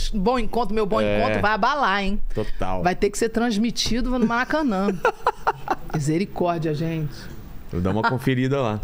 Bom Encontro, meu Bom Encontro, vai abalar, hein? Total. Vai ter que ser transmitido no Maracanã. Misericórdia, gente. Vou dar uma conferida lá.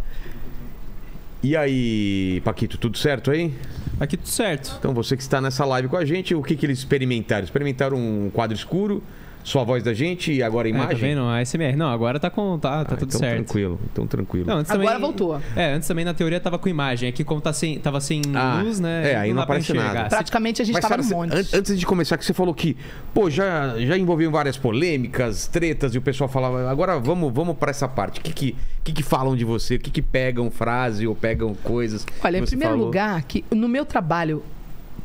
E aí, Paquito, tudo certo aí? Aqui tudo certo. Então, você que está nessa live com a gente, o que eles experimentaram? Experimentaram um quadro escuro, só a voz da gente e agora a imagem? Tá vendo? A SMR. Não, agora tá tudo então certo. Então tranquilo. Não, antes Agora também, voltou. Antes também na teoria tava com imagem. Aqui como tava sem luz, né? Aí não dá pra aparece enxergar. nada. Praticamente a gente tava no monte. Antes de começar, que você falou que, pô, já envolveu várias polêmicas, tretas, e o pessoal falava, agora vamos pra essa parte. O que falam de você? O que pegam frase ou pegam coisas? Olha, em primeiro lugar, que no meu trabalho,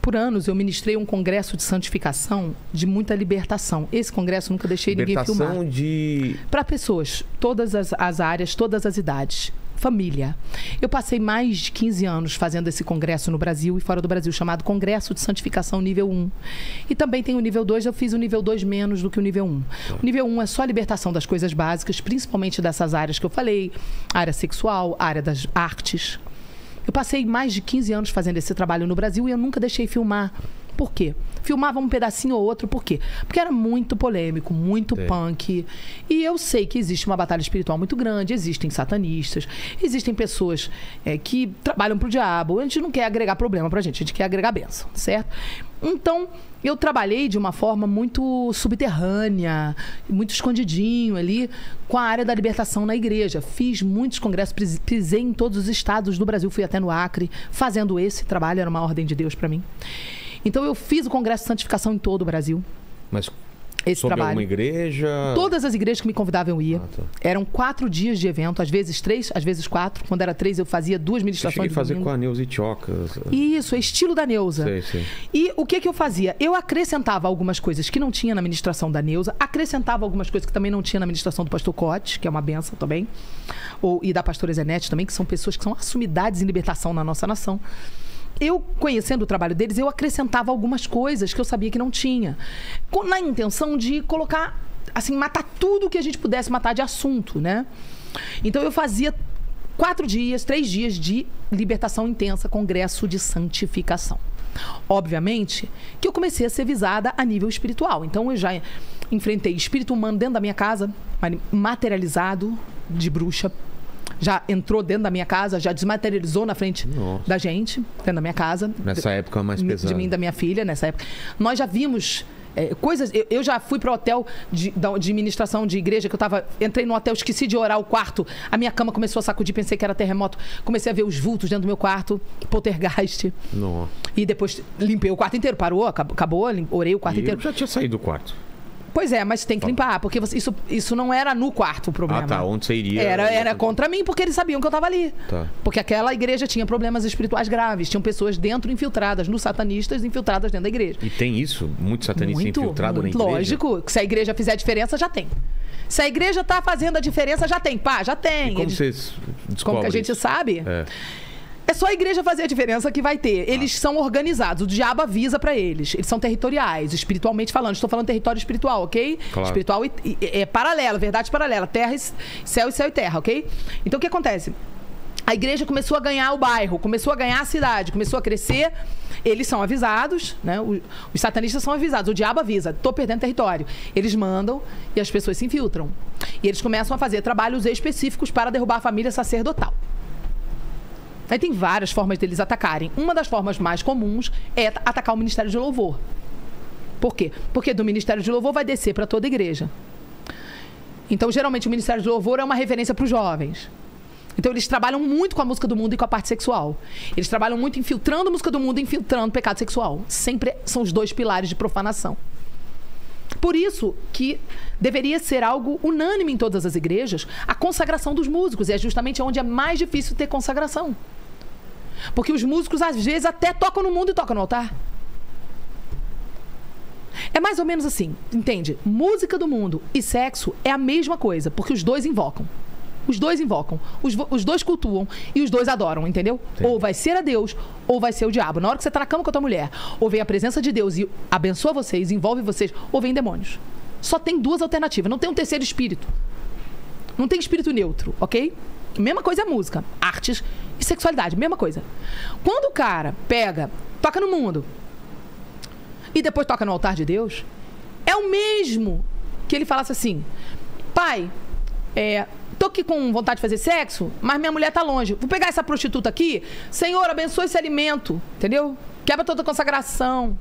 por anos, eu ministrei um congresso de santificação de muita libertação. Esse congresso eu nunca deixei ninguém filmar. Libertação para pessoas, todas as áreas, todas as idades. Família. Eu passei mais de 15 anos fazendo esse congresso no Brasil e fora do Brasil, chamado Congresso de Santificação Nível 1. E também tem o nível 2, eu fiz o nível 2 menos do que o nível 1. O nível 1 é só a libertação das coisas básicas, principalmente dessas áreas que eu falei, área sexual, área das artes. Eu passei mais de 15 anos fazendo esse trabalho no Brasil e eu nunca deixei filmar. Por quê? Filmava um pedacinho ou outro. Por quê? Porque era muito polêmico, muito punk. E eu sei que existe uma batalha espiritual muito grande, existem satanistas, existem pessoas que trabalham pro diabo. A gente não quer agregar problema pra gente, a gente quer agregar bênção, certo? Então, eu trabalhei de uma forma muito subterrânea, muito escondidinho ali, com a área da libertação na igreja. Fiz muitos congressos, pisei em todos os estados do Brasil, fui até no Acre, fazendo esse trabalho, era uma ordem de Deus para mim. Então, eu fiz o congresso de santificação em todo o Brasil. Mas esse sobre trabalho. alguma igreja? Todas as igrejas que me convidavam eu ia. Eram 4 dias de evento, às vezes 3, às vezes 4. Quando era 3, eu fazia 2 ministrações de fazer com a Neuza Itioca. Isso, é estilo da Neuza. Sei. E o que eu fazia? Eu acrescentava algumas coisas que não tinha na ministração da Neuza, acrescentava algumas coisas que também não tinha na ministração do pastor Cote, que é uma benção também, e da pastora Zenete também, que são pessoas que são assumidades em libertação na nossa nação. Eu, conhecendo o trabalho deles, eu acrescentava algumas coisas que eu sabia que não tinha. Na intenção de colocar, assim, matar tudo que a gente pudesse matar de assunto, né? Então, eu fazia 4 dias, 3 dias de libertação intensa, congresso de santificação. Obviamente que eu comecei a ser visada a nível espiritual. Então, eu já enfrentei espírito humano dentro da minha casa, materializado de bruxa. Já entrou dentro da minha casa, já desmaterializou na frente da gente, dentro da minha casa. Nessa época mais pesada. De mim e da minha filha, nessa época. Nós já vimos coisas... Eu já fui para o hotel de ministração de igreja, que entrei no hotel, esqueci de orar o quarto, a minha cama começou a sacudir, pensei que era terremoto. Comecei a ver os vultos dentro do meu quarto, poltergeist. Nossa. E depois limpei o quarto inteiro, parou, acabou, orei o quarto inteiro. Eu já tinha saído do quarto. Pois é, mas tem que limpar, porque isso não era no quarto o problema. Ah, tá. Onde você iria? Era contra mim, porque eles sabiam que eu estava ali. Tá. Porque aquela igreja tinha problemas espirituais graves. Tinham pessoas dentro infiltradas, nos satanistas infiltradas dentro da igreja. E tem isso? Muito satanista infiltrado na igreja? Lógico. Se a igreja fizer a diferença, já tem. Se a igreja está fazendo a diferença, já tem. Pá, já tem. E como vocês descobrem? Como que a gente sabe? É só a igreja fazer a diferença que vai ter. Eles são organizados, o diabo avisa pra eles. Eles são territoriais, espiritualmente falando. Estou falando território espiritual, ok? Claro. Espiritual é paralelo, verdade paralela. Terra, céu e terra, ok? Então o que acontece? A igreja começou a ganhar o bairro, começou a ganhar a cidade, começou a crescer. Eles são avisados, né? Os satanistas são avisados, o diabo avisa, tô perdendo território. Eles mandam e as pessoas se infiltram. E eles começam a fazer trabalhos específicos para derrubar a família sacerdotal. Aí tem várias formas deles atacarem. Uma das formas mais comuns é atacar o Ministério de Louvor. Por quê? Porque do Ministério de Louvor vai descer para toda a igreja. Então, geralmente, o Ministério de Louvor é uma referência para os jovens. Então, eles trabalham muito com a música do mundo e com a parte sexual. Eles trabalham muito infiltrando a música do mundo e infiltrando o pecado sexual. Sempre são os 2 pilares de profanação. Por isso que deveria ser algo unânime em todas as igrejas, a consagração dos músicos. E é justamente onde é mais difícil ter consagração. Porque os músicos, às vezes, até tocam no mundo e tocam no altar. É mais ou menos assim, entende? Música do mundo e sexo é a mesma coisa, porque os 2 invocam. Os 2 invocam, os 2 cultuam e os 2 adoram, entendeu? Sim. Ou vai ser a Deus, ou vai ser o diabo. Na hora que você tá na cama com a tua mulher, ou vem a presença de Deus e abençoa vocês, envolve vocês, ou vem demônios. Só tem 2 alternativas, não tem um terceiro espírito. Não tem espírito neutro, ok? Mesma coisa é música, artes e sexualidade, mesma coisa. Quando o cara toca no mundo, e depois toca no altar de Deus, é o mesmo que ele falasse assim: pai, tô aqui com vontade de fazer sexo, mas minha mulher tá longe. Vou pegar essa prostituta aqui. Senhor, abençoe esse alimento. Entendeu? Quebra toda a consagração.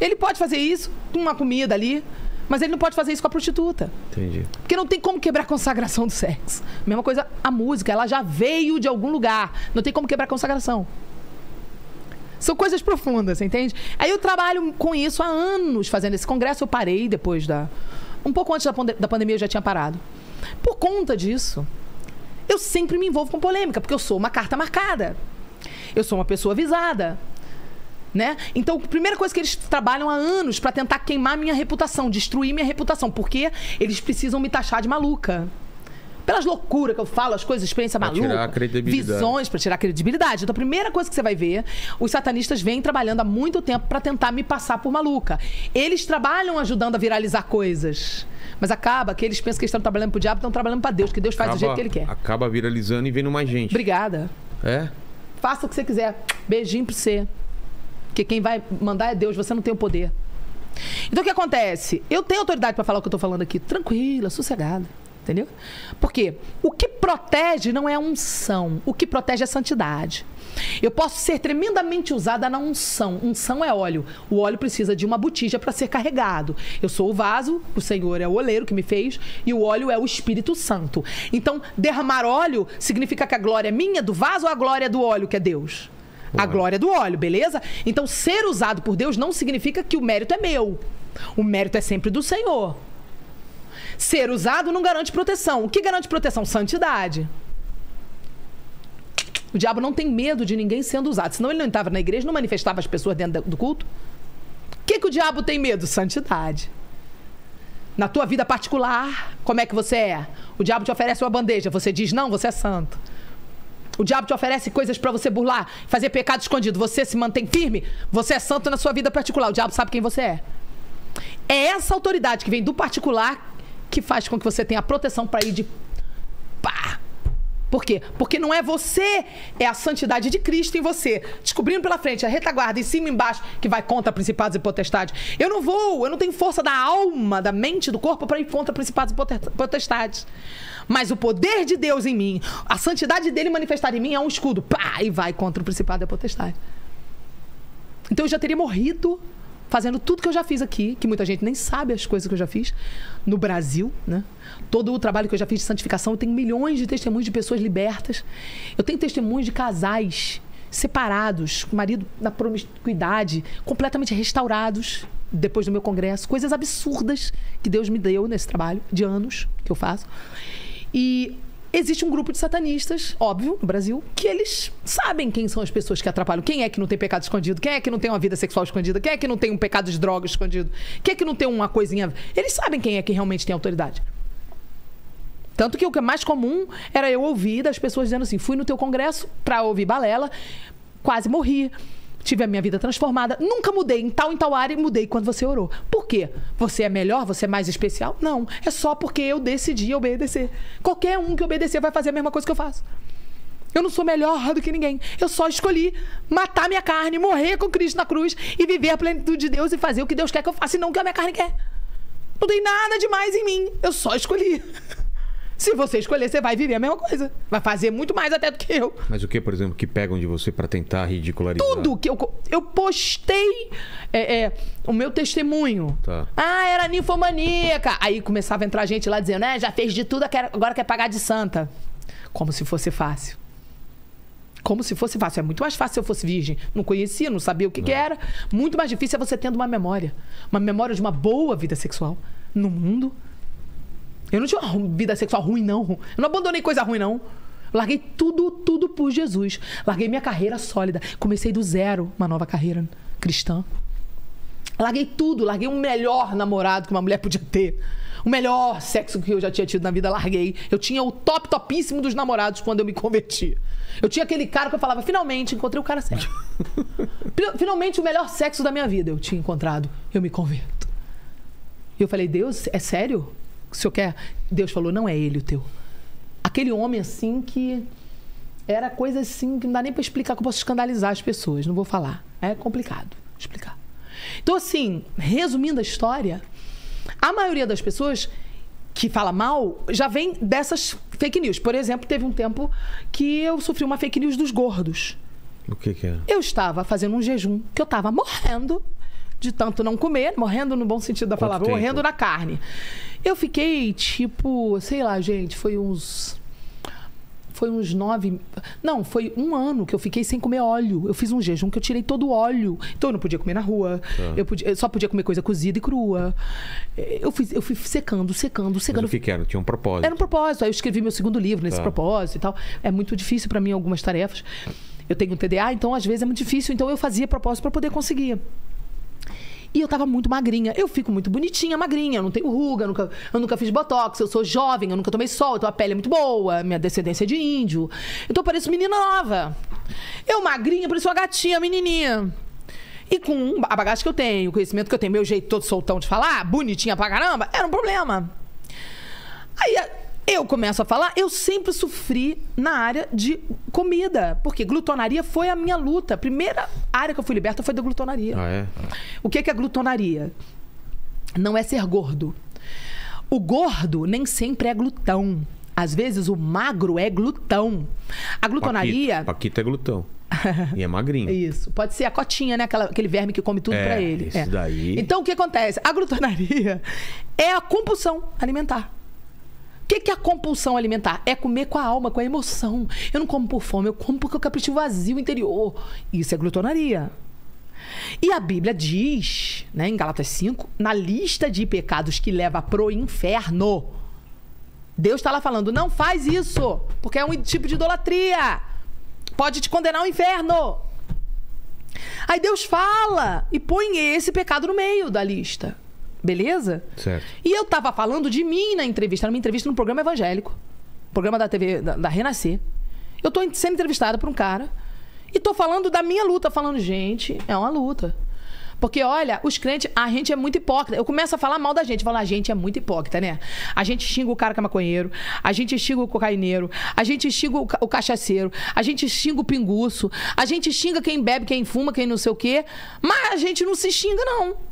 Ele pode fazer isso com uma comida ali, mas ele não pode fazer isso com a prostituta. Entendi. Porque não tem como quebrar a consagração do sexo. Mesma coisa, a música, ela já veio de algum lugar. Não tem como quebrar a consagração. São coisas profundas, você entende? Aí eu trabalho com isso há anos, fazendo esse congresso. Eu parei depois um pouco antes da pandemia eu já tinha parado. Por conta disso, eu sempre me envolvo com polêmica, porque eu sou uma carta marcada. Eu sou uma pessoa avisada. Né? Então, a primeira coisa que eles trabalham há anos para tentar queimar minha reputação, destruir minha reputação, porque eles precisam me taxar de maluca. Pelas loucuras que eu falo, as coisas, experiência maluca, tirar a credibilidade. Visões para tirar a credibilidade. Então, a primeira coisa que você vai ver, os satanistas vêm trabalhando há muito tempo para tentar me passar por maluca. Eles trabalham ajudando a viralizar coisas. Mas acaba que eles pensam que eles estão trabalhando pro diabo, estão trabalhando para Deus, que Deus faz do jeito que Ele quer. Acaba viralizando e vendo mais gente. Obrigada. Faça o que você quiser. Beijinho pra você. Porque quem vai mandar é Deus, você não tem o poder. Então o que acontece? Eu tenho autoridade para falar o que eu tô falando aqui, tranquila, sossegada. Entendeu? Porque o que protege não é a unção, o que protege é a santidade. Eu posso ser tremendamente usada na unção. Unção é óleo. O óleo precisa de uma botija para ser carregado. Eu sou o vaso, o Senhor é o oleiro que me fez, e o óleo é o Espírito Santo. Então, derramar óleo significa que a glória é minha, do vaso, ou a glória é do óleo, que é Deus? A glória do óleo, beleza? Então, ser usado por Deus não significa que o mérito é meu. O mérito é sempre do Senhor. Ser usado não garante proteção. O que garante proteção? Santidade. O diabo não tem medo de ninguém sendo usado. Senão ele não entrava na igreja, não manifestava as pessoas dentro do culto. O que o diabo tem medo? Santidade. Na tua vida particular, como é que você é? O diabo te oferece uma bandeja, você diz não, você é santo. O diabo te oferece coisas para você burlar, fazer pecado escondido. Você se mantém firme, você é santo na sua vida particular. O diabo sabe quem você é. É essa autoridade que vem do particular que faz com que você tenha a proteção para ir de pá. Por quê? Porque não é você, é a santidade de Cristo em você. Descobrindo pela frente, a retaguarda, em cima e embaixo, que vai contra principados e potestades. Eu não tenho força da alma, da mente, do corpo para ir contra principados e potestades. Mas o poder de Deus em mim, a santidade dele manifestada em mim é um escudo. Pá! E vai contra o principado e a potestade. Então eu já teria morrido fazendo tudo que eu já fiz aqui, que muita gente nem sabe as coisas que eu já fiz no Brasil, né? Todo o trabalho que eu já fiz de santificação, eu tenho milhões de testemunhos de pessoas libertas. Eu tenho testemunhos de casais separados, com o marido na promiscuidade, completamente restaurados depois do meu congresso. Coisas absurdas que Deus me deu nesse trabalho de anos que eu faço. E existe um grupo de satanistas, óbvio, no Brasil, que eles sabem quem são as pessoas que atrapalham. Quem é que não tem pecado escondido? Quem é que não tem uma vida sexual escondida? Quem é que não tem um pecado de droga escondido? Quem é que não tem uma coisinha... Eles sabem quem é que realmente tem autoridade. Tanto que o que é mais comum era eu ouvir das pessoas dizendo assim, fui no teu congresso pra ouvir balela, quase morri. Tive a minha vida transformada. Nunca mudei em tal área e mudei quando você orou. Por quê? Você é melhor? Você é mais especial? Não. É só porque eu decidi obedecer. Qualquer um que obedecer vai fazer a mesma coisa que eu faço. Eu não sou melhor do que ninguém. Eu só escolhi matar minha carne, morrer com Cristo na cruz e viver a plenitude de Deus e fazer o que Deus quer que eu faça e não o que a minha carne quer. Não tem nada demais em mim. Eu só escolhi. Se você escolher, você vai viver a mesma coisa. Vai fazer muito mais até do que eu. Mas o que, por exemplo, que pegam de você pra tentar ridicularizar? Tudo que eu postei o meu testemunho. Tá. Ah, era ninfomaníaca. Aí começava a entrar gente lá dizendo, já fez de tudo, agora quer pagar de santa. Como se fosse fácil. Como se fosse fácil. É muito mais fácil se eu fosse virgem. Não conhecia, não sabia o que era. Muito mais difícil é você tendo uma memória. Uma memória de uma boa vida sexual no mundo. Eu não tinha uma vida sexual ruim, não. Eu não abandonei coisa ruim, não. Larguei tudo por Jesus. Larguei minha carreira sólida. Comecei do zero uma nova carreira cristã. Larguei tudo. Larguei o melhor namorado que uma mulher podia ter. O melhor sexo que eu já tinha tido na vida, larguei. Eu tinha o topíssimo dos namorados quando eu me converti. Eu tinha aquele cara que eu falava, finalmente encontrei o cara certo. Finalmente o melhor sexo da minha vida eu tinha encontrado. Eu me converto. E eu falei, Deus, é sério? O senhor quer? Deus falou, não é ele o teu. Aquele homem assim que era coisa assim que não dá nem para explicar, que eu posso escandalizar as pessoas. Não vou falar. É complicado explicar. Então, assim, resumindo a história, a maioria das pessoas que fala mal já vem dessas fake news. Por exemplo, teve um tempo que eu sofri uma fake news dos gordos. O que é? Eu estava fazendo um jejum, que eu estava morrendo de tanto não comer, morrendo no bom sentido da palavra, morrendo na carne. Eu fiquei, tipo, sei lá, gente, foi uns 9... Não, foi um ano que eu fiquei sem comer óleo. Eu fiz um jejum que eu tirei todo o óleo. Então eu não podia comer na rua. Eu só podia comer coisa cozida e crua. Eu fui secando. Mas o que era? Tinha um propósito. Era um propósito. Aí eu escrevi meu segundo livro nesse propósito e tal. É muito difícil pra mim algumas tarefas. Eu tenho um TDA, então às vezes é muito difícil. Então eu fazia propósito pra poder conseguir. E eu tava muito magrinha. Eu fico muito bonitinha, magrinha. Eu não tenho ruga, eu nunca fiz botox. Eu sou jovem, eu nunca tomei sol. Então a pele é muito boa. Minha descendência é de índio. Então eu pareço menina nova. Eu magrinha, pareço uma gatinha, menininha. E com a bagagem que eu tenho, o conhecimento que eu tenho, meu jeito todo soltão de falar, bonitinha pra caramba, era um problema. Aí eu começo a falar, eu sempre sofri na área de comida, porque glutonaria foi a minha luta. A primeira área que eu fui liberta foi da glutonaria. Ah, é? O que é glutonaria? Não é ser gordo. O gordo nem sempre é glutão. Às vezes o magro é glutão. A glutonaria... Paquito é glutão. E é magrinho. Isso. Pode ser a cotinha, né? Aquele verme que come tudo pra ele. Esse daí... Então, o que acontece? A glutonaria é a compulsão alimentar. O que é a compulsão alimentar? É comer com a alma, com a emoção. Eu não como por fome, eu como porque eu capricho vazio interior. Isso é glutonaria. E a Bíblia diz, né, em Gálatas 5, na lista de pecados que leva pro inferno, Deus está lá falando, não faz isso, porque é um tipo de idolatria. Pode te condenar ao inferno. Aí Deus fala e põe esse pecado no meio da lista. Beleza? Certo. E eu tava falando de mim na entrevista, numa entrevista num programa evangélico. Programa da TV, da Renascer. Eu tô sendo entrevistada por um cara e tô falando da minha luta, falando, gente, é uma luta. Porque, olha, os crentes, a gente é muito hipócrita. Eu começo a falar mal da gente, falar, a gente é muito hipócrita, né? A gente xinga o cara que é maconheiro, a gente xinga o cocaineiro, a gente xinga o cachaceiro, a gente xinga o pinguço, a gente xinga quem bebe, quem fuma, quem não sei o quê, mas a gente não se xinga, não.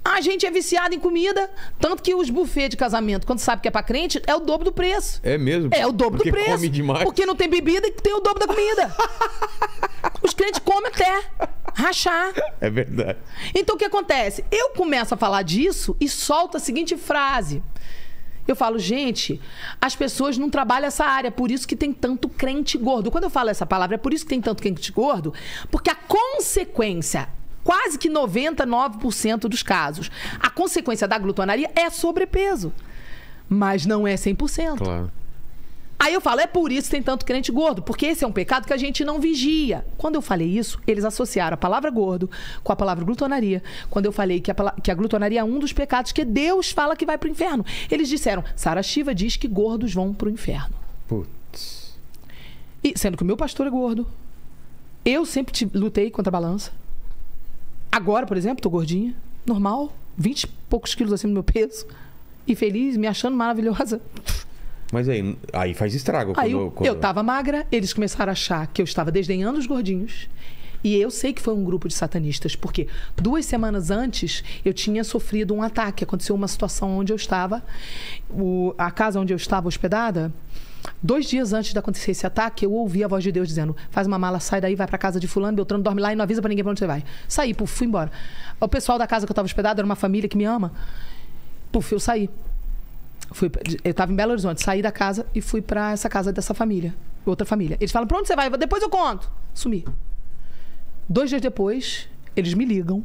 A gente é viciado em comida, tanto que os buffets de casamento, quando sabe que é pra crente, é o dobro do preço. É mesmo? É o dobro do preço. Come demais. Porque não tem bebida e tem o dobro da comida. Os crentes comem até rachar. É verdade. Então o que acontece? Eu começo a falar disso e solto a seguinte frase. Eu falo, gente, as pessoas não trabalham essa área, por isso que tem tanto crente gordo. Quando eu falo essa palavra, é por isso que tem tanto crente gordo, porque a consequência... Quase que 99% dos casos. A consequência da glutonaria é sobrepeso. Mas não é 100%. Claro. Aí eu falo, é por isso que tem tanto crente gordo. Porque esse é um pecado que a gente não vigia. Quando eu falei isso, eles associaram a palavra gordo com a palavra glutonaria. Quando eu falei que a glutonaria é um dos pecados que Deus fala que vai pro inferno. Eles disseram, Sara Shiva diz que gordos vão pro inferno. Putz. E sendo que o meu pastor é gordo. Eu sempre lutei contra a balança. Agora, por exemplo, tô gordinha, normal, 20 e poucos quilos acima do meu peso. E feliz, me achando maravilhosa. Mas aí faz estrago. Aí eu tava magra, eles começaram a achar que eu estava desdenhando os gordinhos. E eu sei que foi um grupo de satanistas, porque 2 semanas antes eu tinha sofrido um ataque. Aconteceu uma situação onde eu estava, a casa onde eu estava hospedada... 2 dias antes de acontecer esse ataque, eu ouvi a voz de Deus dizendo, faz uma mala, sai daí, vai pra casa de fulano, Beltrano, dorme lá e não avisa pra ninguém pra onde você vai. Saí, puf, fui embora. O pessoal da casa que eu tava hospedado era uma família que me ama. Puf, eu saí. Eu tava em Belo Horizonte, saí da casa e fui pra essa casa dessa família, outra família. Eles falam, pra onde você vai? Depois eu conto. Sumi. 2 dias depois, eles me ligam,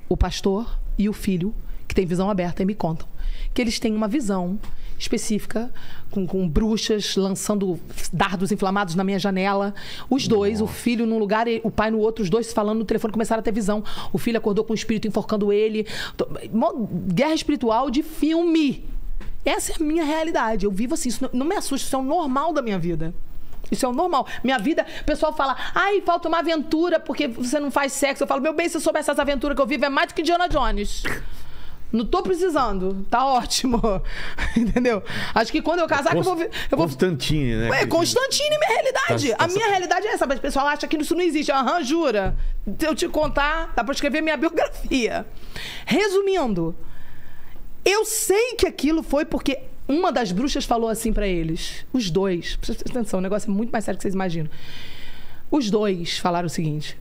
o pastor e o filho, que tem visão aberta, e me contam que eles têm uma visão específica, com bruxas lançando dardos inflamados na minha janela. Os dois, o filho num lugar e o pai no outro, os dois falando no telefone, começaram a ter visão. O filho acordou com o espírito enforcando ele. Guerra espiritual de filme. Essa é a minha realidade. Eu vivo assim, isso não me assusta, isso é o normal da minha vida. Isso é o normal. Minha vida, o pessoal fala, ai, falta uma aventura porque você não faz sexo. Eu falo, meu bem, se eu soubesse essa aventura que eu vivo, é mais do que Indiana Jones. Não tô precisando. Tá ótimo. Entendeu? Acho que quando eu casar, que eu vou... Constantine, né? É, Constantine é minha realidade. A minha realidade é essa, mas o pessoal acha que isso não existe. Aham, jura. Se eu te contar, dá pra escrever minha biografia. Resumindo, eu sei que aquilo foi porque uma das bruxas falou assim pra eles. Os dois. Presta atenção, o negócio é muito mais sério do que vocês imaginam. Os dois falaram o seguinte...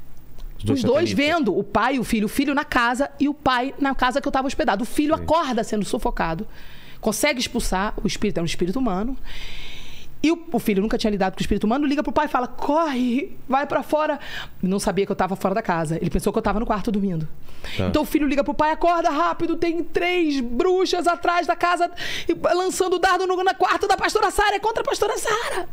Os dois vendo o pai e o filho na casa e o pai na casa que eu estava hospedado. O filho acorda sendo sufocado, consegue expulsar o espírito, é um espírito humano. E o filho nunca tinha lidado com o espírito humano, liga pro pai e fala: corre, vai pra fora. Não sabia que eu estava fora da casa. Ele pensou que eu estava no quarto dormindo. Tá. Então o filho liga pro pai: acorda rápido, tem 3 bruxas atrás da casa lançando dardo no quarto da pastora Sara, é contra a pastora Sara.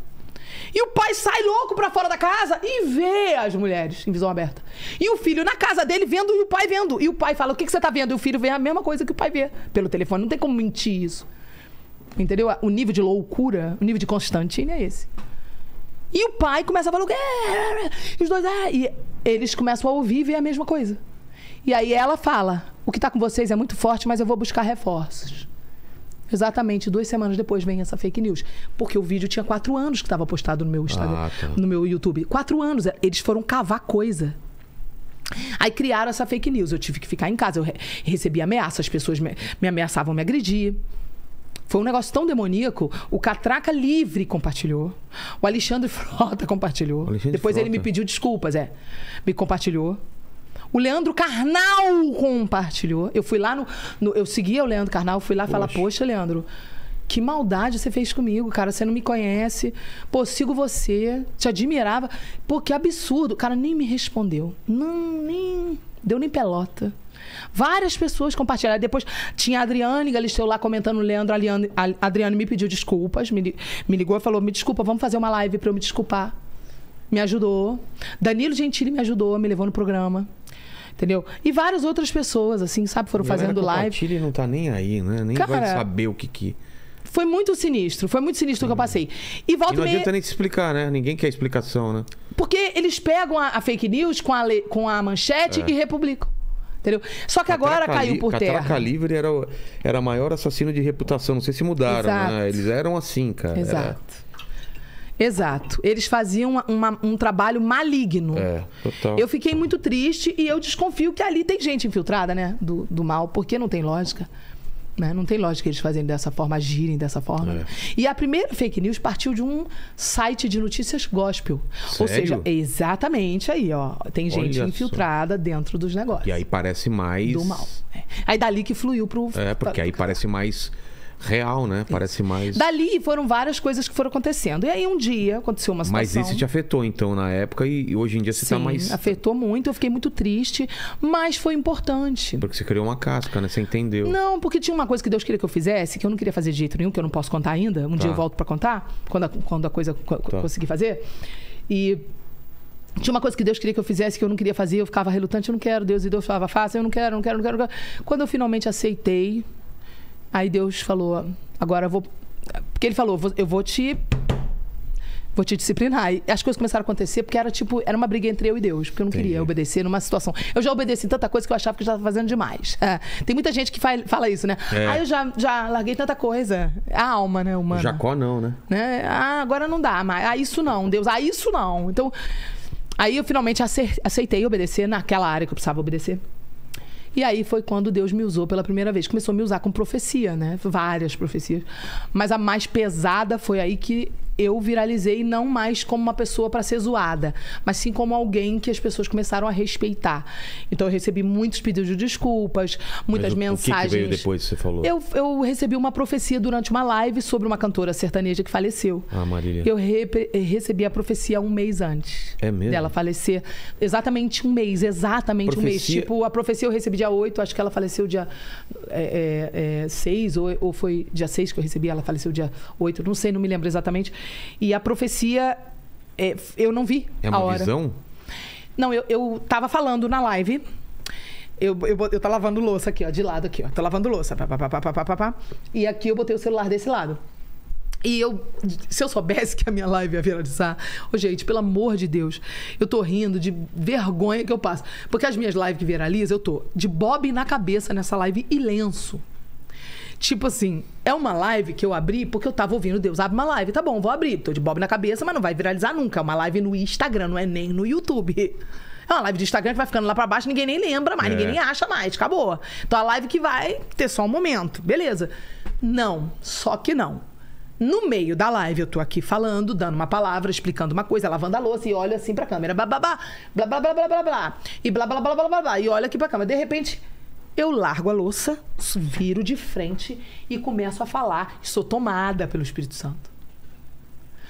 E o pai sai louco pra fora da casa e vê as mulheres em visão aberta. E o filho na casa dele vendo e o pai vendo. E o pai fala: o que você tá vendo? E o filho vê a mesma coisa que o pai vê pelo telefone. Não tem como mentir isso. Entendeu? O nível de loucura, o nível de Constantine é esse. E o pai começa a falar: os dois... E eles começam a ouvir e ver a mesma coisa. E aí ela fala: o que tá com vocês é muito forte, mas eu vou buscar reforços. Exatamente 2 semanas depois vem essa fake news. Porque o vídeo tinha 4 anos que estava postado no meu Instagram, no meu YouTube. 4 anos. Eles foram cavar coisa. Aí criaram essa fake news. Eu tive que ficar em casa. Eu recebi ameaças. As pessoas me ameaçavam me agredir. Foi um negócio tão demoníaco. O Catraca Livre compartilhou. O Alexandre Frota compartilhou. Depois ele me pediu desculpas. Me compartilhou. O Leandro Carnal compartilhou. Eu fui lá eu seguia o Leandro Carnal, fui lá falar: poxa, Leandro, que maldade você fez comigo, cara. Você não me conhece. Pô, sigo você, te admirava. Pô, que absurdo. O cara nem me respondeu. Não, deu nem pelota. Várias pessoas compartilharam. Depois tinha a Adriane Galisteu lá comentando o Leandro. A Adriane me pediu desculpas, me ligou e falou: me desculpa, vamos fazer uma live pra eu me desculpar. Me ajudou. Danilo Gentili me ajudou, me levou no programa. Entendeu? E várias outras pessoas, assim, sabe, foram fazendo live. Ele não tá nem aí, né? Nem vai saber o que... Foi muito sinistro o que eu passei. E volta não adianta nem te explicar, né? Ninguém quer explicação, né? Porque eles pegam a fake news com a manchete e republicam. Entendeu? Só que agora caiu por terra. Catraca Livre era o maior assassino de reputação. Não sei se mudaram, né? Eles eram assim, cara. Exato. Exato. Eles faziam um trabalho maligno. Total. Eu fiquei muito triste e eu desconfio que ali tem gente infiltrada, né? Do mal, porque não tem lógica. Né? Não tem lógica eles fazerem dessa forma, agirem dessa forma. E a primeira fake news partiu de um site de notícias gospel. Sério? Ou seja, exatamente aí, ó. Tem gente infiltrada dentro dos negócios. E aí parece mais... do mal. Aí dali que fluiu pro... porque aí parece mais... real, né? Parece mais... Dali foram várias coisas que foram acontecendo. E aí um dia aconteceu uma situação... Mas isso te afetou, então, na época, e hoje em dia você tá mais... Sim, afetou muito. Eu fiquei muito triste, mas foi importante. Porque você criou uma casca, né? Você entendeu. Não, porque tinha uma coisa que Deus queria que eu fizesse, que eu não queria fazer de jeito nenhum, que eu não posso contar ainda. Um dia eu volto pra contar, quando a coisa conseguir fazer. E... tinha uma coisa que Deus queria que eu fizesse, que eu não queria fazer. Eu ficava relutante: eu não quero, Deus. E Deus falava: faça, eu não quero. Quando eu finalmente aceitei... aí Deus falou: agora eu vou... porque ele falou: eu vou te disciplinar. E as coisas começaram a acontecer porque era uma briga entre eu e Deus, porque eu não queria obedecer numa situação. Eu já obedeci tanta coisa que eu achava que eu já estava fazendo demais. Tem muita gente que fala isso, né? Eu já larguei tanta coisa. A alma, né, humana. Jacó não, né? Agora não dá mais. Isso não, Deus. Isso não. Então, aí eu finalmente aceitei obedecer naquela área que eu precisava obedecer. E aí foi quando Deus me usou pela primeira vez. Começou a me usar com profecia, né? Várias profecias. Mas a mais pesada foi aí que eu viralizei, não mais como uma pessoa para ser zoada, mas sim como alguém que as pessoas começaram a respeitar. Então eu recebi muitos pedidos de desculpas, muitas mensagens. O que veio depois, você falou? Eu recebi uma profecia durante uma live sobre uma cantora sertaneja que faleceu. Marília. Eu recebi a profecia 1 mês antes dela falecer. Exatamente 1 mês, exatamente um mês. Tipo, a profecia eu recebi dia 8, acho que ela faleceu dia 6, ou foi dia 6 que eu recebi, ela faleceu dia 8, não sei, não me lembro exatamente. E a profecia, eu não vi a hora. É uma visão? Não, eu tava falando na live. Eu tô lavando louça aqui, ó, de lado aqui, ó. Tô lavando louça. E aqui eu botei o celular desse lado. E se eu soubesse que a minha live ia viralizar... Ô, gente, pelo amor de Deus, eu tô rindo de vergonha que eu passo. Porque as minhas lives que viralizam, eu tô de bob na cabeça nessa live e lenço. Tipo assim, é uma live que eu abri porque eu tava ouvindo Deus abre uma live. Tá bom, vou abrir. Tô de bob na cabeça, mas não vai viralizar nunca. É uma live no Instagram, não é nem no YouTube. É uma live de Instagram que vai ficando lá pra baixo, ninguém nem lembra mais, ninguém nem acha mais, acabou. Então a live que vai ter só um momento, beleza. Não, só que não. No meio da live, eu tô aqui falando, dando uma palavra, explicando uma coisa, lavando a louça e olho assim pra câmera. Blá, blá, blá, blá, blá, blá, blá, blá, blá. E blá, blá, blá, blá, blá, blá. E olho aqui pra câmera. De repente, eu largo a louça, viro de frente e começo a falar. Sou tomada pelo Espírito Santo.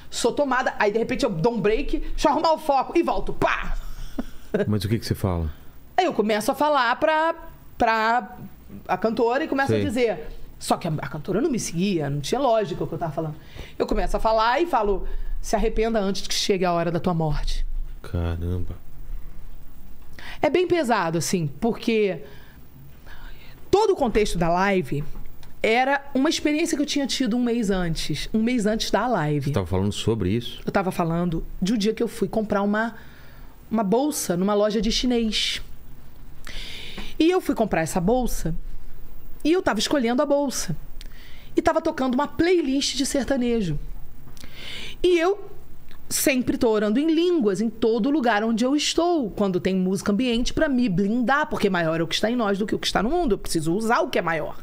Sou tomada. Aí, de repente, eu dou um break, deixa eu arrumar o foco e volto. Pá! Mas o que você fala? Aí eu começo a falar pra a cantora e começo a dizer... Só que a cantora não me seguia, não tinha lógica o que eu tava falando. Eu começo a falar e falo, se arrependa antes que chegue a hora da tua morte. Caramba. É bem pesado, assim, porque todo o contexto da live era uma experiência que eu tinha tido um mês antes da live. Você tava falando sobre isso? Eu tava falando de um dia que eu fui comprar uma bolsa numa loja de chinês. E eu fui comprar essa bolsa... E eu tava escolhendo a bolsa. E tava tocando uma playlist de sertanejo. E eu sempre tô orando em línguas, em todo lugar onde eu estou. Quando tem música ambiente, pra me blindar. Porque maior é o que está em nós do que o que está no mundo. Eu preciso usar o que é maior.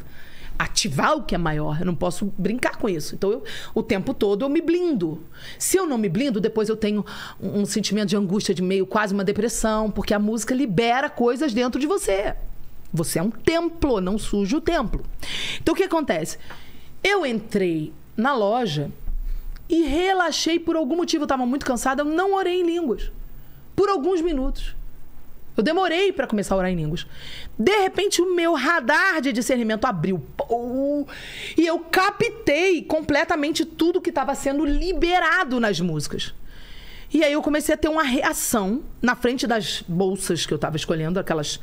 Ativar o que é maior. Eu não posso brincar com isso. Então, o tempo todo eu me blindo. Se eu não me blindo, depois eu tenho um sentimento de angústia, de meio quase uma depressão. Porque a música libera coisas dentro de você. Você é um templo, não suja o templo. Então, o que acontece? Eu entrei na loja e relaxei por algum motivo. Eu estava muito cansada, eu não orei em línguas. Por alguns minutos. Eu demorei para começar a orar em línguas. De repente, o meu radar de discernimento abriu. E eu captei completamente tudo que estava sendo liberado nas músicas. E aí eu comecei a ter uma reação na frente das bolsas que eu estava escolhendo, aquelas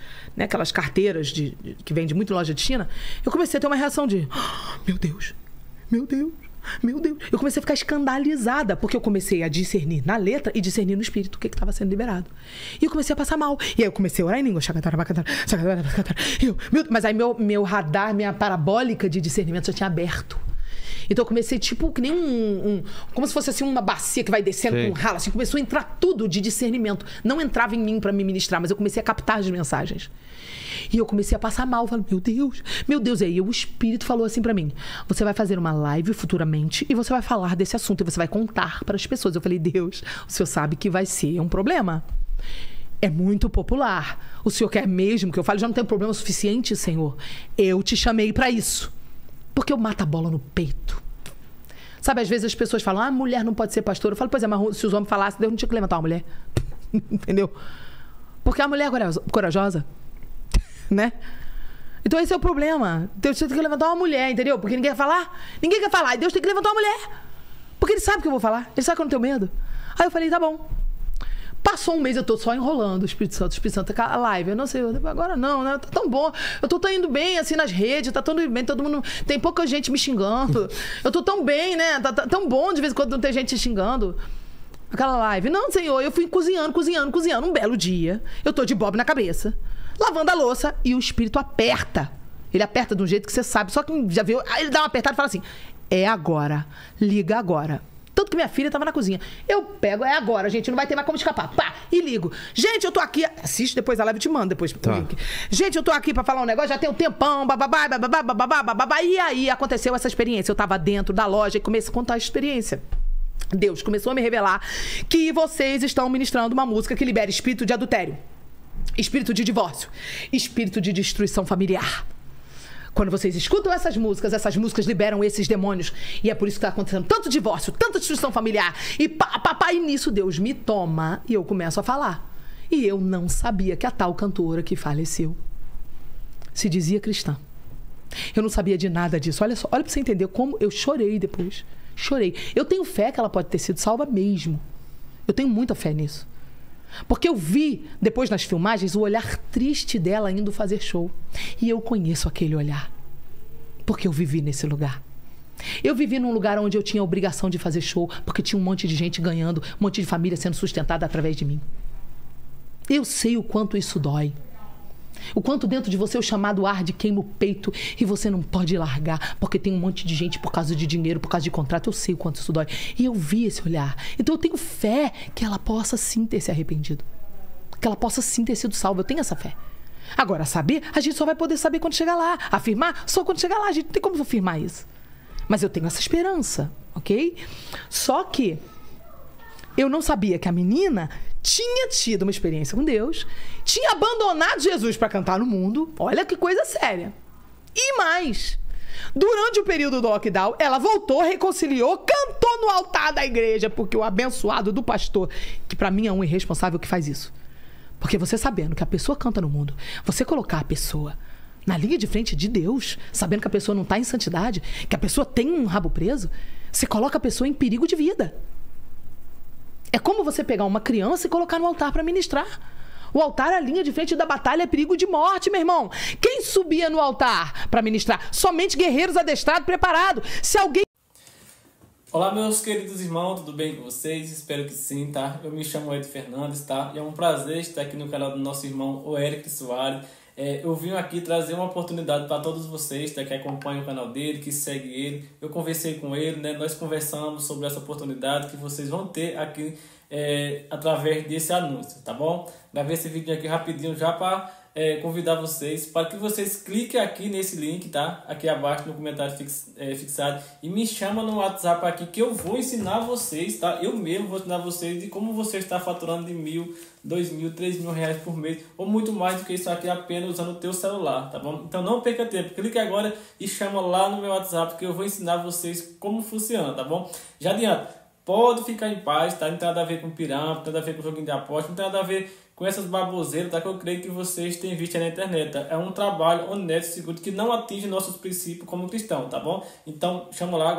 carteiras que vem de muita loja de China. Eu comecei a ter uma reação de... Meu Deus, meu Deus, meu Deus. Eu comecei a ficar escandalizada, porque eu comecei a discernir na letra e discernir no espírito o que estava sendo liberado. E eu comecei a passar mal. E aí eu comecei a orar em língua. Mas aí meu radar, minha parabólica de discernimento já tinha aberto. Então eu comecei tipo que nem como se fosse assim uma bacia que vai descendo com um ralo. Assim, começou a entrar tudo de discernimento. Não entrava em mim para me ministrar, mas eu comecei a captar as mensagens. E eu comecei a passar mal. Falei, meu Deus, meu Deus. E aí o Espírito falou assim para mim, você vai fazer uma live futuramente e você vai falar desse assunto. E você vai contar para as pessoas. Eu falei, Deus, o Senhor sabe que vai ser um problema. É muito popular. O Senhor quer mesmo que eu fale? Já não tenho problema suficiente, Senhor. Eu te chamei para isso. Porque eu mato a bola no peito. Sabe, às vezes as pessoas falam, mulher não pode ser pastora. Eu falo, pois é, mas se os homens falassem, Deus não tinha que levantar uma mulher. Entendeu? Porque a mulher é corajosa. Né? Então esse é o problema. Deus tem que levantar uma mulher, entendeu? Porque ninguém quer falar. Ninguém quer falar. E Deus tem que levantar uma mulher. Porque ele sabe que eu vou falar. Ele sabe que eu não tenho medo. Aí eu falei, tá bom. Passou um mês, eu tô só enrolando o Espírito Santo, a live. Eu não sei, agora não, né? Tá tão bom. Eu tô indo bem, assim, nas redes, tá tudo bem, todo mundo... Tem pouca gente me xingando. Eu tô tão bem, né? Tá tão bom de vez em quando não tem gente xingando. Aquela live. Não, Senhor, eu fui cozinhando. Um belo dia, eu tô de bob na cabeça, lavando a louça, e o Espírito aperta. Ele aperta de um jeito que você sabe, só que já viu... Aí ele dá uma apertada e fala assim, é agora, liga agora. Tanto que minha filha tava na cozinha. Eu pego, é agora, gente, não vai ter mais como escapar. Pá, e ligo. Gente, eu tô aqui... Assiste depois a live, eu te mando depois. Tá. Gente, eu tô aqui pra falar um negócio, já tem um tempão, bababá, bababá, bababá, bababá. E aí aconteceu essa experiência. Eu tava dentro da loja e comecei a contar a experiência. Deus começou a me revelar que vocês estão ministrando uma música que libera espírito de adultério, espírito de divórcio, espírito de destruição familiar. Quando vocês escutam essas músicas liberam esses demônios. E é por isso que está acontecendo tanto divórcio, tanta destruição familiar. E nisso Deus me toma e eu começo a falar. E eu não sabia que a tal cantora que faleceu se dizia cristã. Eu não sabia de nada disso. Olha só, olha para você entender como eu chorei depois. Chorei. Eu tenho fé que ela pode ter sido salva mesmo. Eu tenho muita fé nisso. Porque eu vi, depois nas filmagens, o olhar triste dela indo fazer show. E eu conheço aquele olhar. Porque eu vivi nesse lugar. Eu vivi num lugar onde eu tinha a obrigação de fazer show, porque tinha um monte de gente ganhando, um monte de família sendo sustentada através de mim. Eu sei o quanto isso dói. O quanto dentro de você o chamado arde, queima o peito e você não pode largar, porque tem um monte de gente por causa de dinheiro, por causa de contrato. Eu sei o quanto isso dói. E eu vi esse olhar. Então eu tenho fé que ela possa sim ter se arrependido. Que ela possa sim ter sido salva. Eu tenho essa fé. Agora, saber, a gente só vai poder saber quando chegar lá. Afirmar, só quando chegar lá. A gente não tem como afirmar isso. Mas eu tenho essa esperança, ok? Só que eu não sabia que a menina tinha tido uma experiência com Deus, tinha abandonado Jesus para cantar no mundo. Olha que coisa séria. E mais, durante o período do lockdown, ela voltou, reconciliou, cantou no altar da igreja, porque o abençoado do pastor, que para mim é um irresponsável que faz isso. Porque você sabendo que a pessoa canta no mundo, você colocar a pessoa na linha de frente de Deus, sabendo que a pessoa não está em santidade, que a pessoa tem um rabo preso, você coloca a pessoa em perigo de vida. É como você pegar uma criança e colocar no altar para ministrar. O altar é a linha de frente da batalha, é perigo de morte, meu irmão. Quem subia no altar para ministrar? Somente guerreiros adestrados, preparados. Se alguém... Olá, meus queridos irmãos, tudo bem com vocês? Espero que sim, tá? Eu me chamo Ed Fernandes, tá? E é um prazer estar aqui no canal do nosso irmão, o Eric Soares. Eu vim aqui trazer uma oportunidade para todos vocês, tá? Que acompanham o canal dele, que seguem ele. Eu conversei com ele, né? Nós conversamos sobre essa oportunidade que vocês vão ter aqui através desse anúncio, tá bom? Gravei esse vídeo aqui rapidinho já para convidar vocês para que vocês cliquem aqui nesse link, tá? Aqui abaixo no comentário fixado e me chama no WhatsApp aqui que eu vou ensinar vocês, tá? Eu mesmo vou ensinar vocês de como você está faturando de 1.000, 2.000, 3.000 reais por mês ou muito mais do que isso aqui apenas usando o teu celular, tá bom? Então não perca tempo, clique agora e chama lá no meu WhatsApp que eu vou ensinar vocês como funciona, tá bom? Já adianto, pode ficar em paz, tá? Não tem nada a ver com pirâmide, não tem nada a ver com joguinho de aposta, não tem nada a ver com essas baboseiras, tá? Que eu creio que vocês têm visto aí na internet, tá? É um trabalho honesto e seguro que não atinge nossos princípios como cristão, tá bom? Então, chama lá.